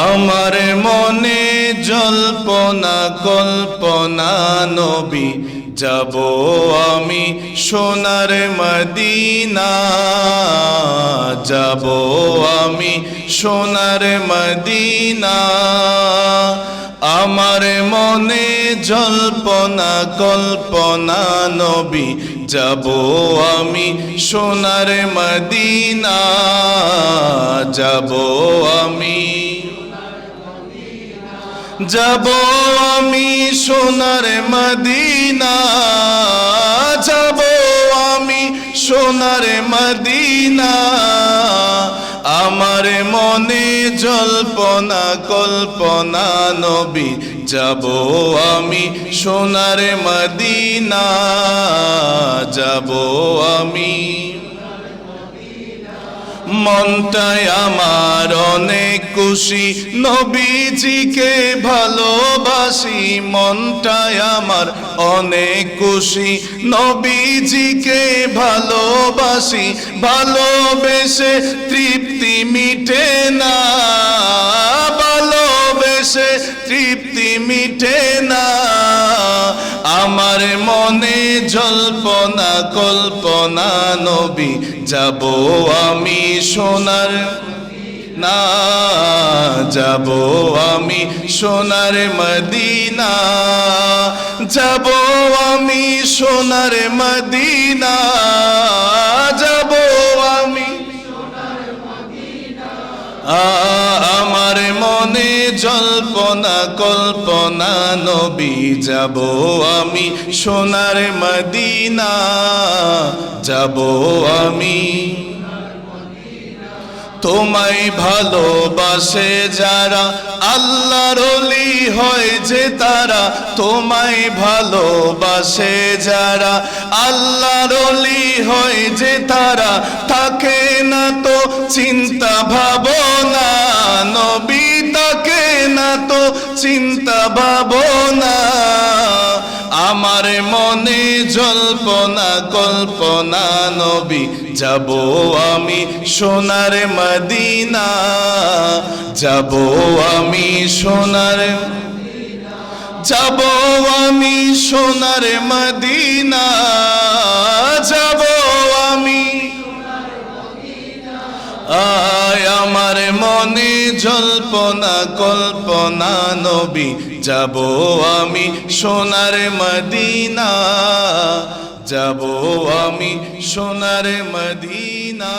আমার মনে জল্পনা কল্পনা নবী যাব আমি সোনার মদিনা, যাব আমি সোনার মদিনা। আমার মনে জল্পনা কল্পনা নবী যাব আমি সোনার মদিনা, যাব আমি, যাব আমি সোনার মদিনা, যাব আমি সোনার মদিনা। আমার মনে জল্পনা কল্পনা নবী যাব আমি সোনার মদিনা, যাব আমি। মনটাই আমার অনেক খুশি নবীজিকে ভালোবাসি, মনটাই আমার অনেক খুশি নবীজিকে ভালোবাসি। ভালোবেসে তৃপ্তি মিটে না, ভালোবেসে তৃপ্তি মিটে না। আমার মনে জল্পনা কল্পনা নবী যাব আমি সোনার না, যাব আমি সোনার মদিনা, যাব আমি সোনার মদিনা, যাব আমি। আমার মনে জল্পনা কল্পনা নবী যাব আমি সোনার মদিনা, যাব আমি। তোমায় ভালোবাসে যারা আল্লাহর ওলি হয় যে তারা, তোমায় ভালোবাসে যারা আল্লাহর ওলি হয় যে তারা। থাকে না তো চিন্তা ভাবনা নবী, থাকে না তো চিন্তা ভাবনা। আমার মনে জল্পনা কল্পনা নবী যাব আমি সোনার মদিনা, যাব আমি সোনার, যাব আমি সোনার মদিনা, যাব আমি। আমার মনে জল্পনা কল্পনা নবী যাব আমি সোনার মদিনা, যাব আমি সোনার মদিনা।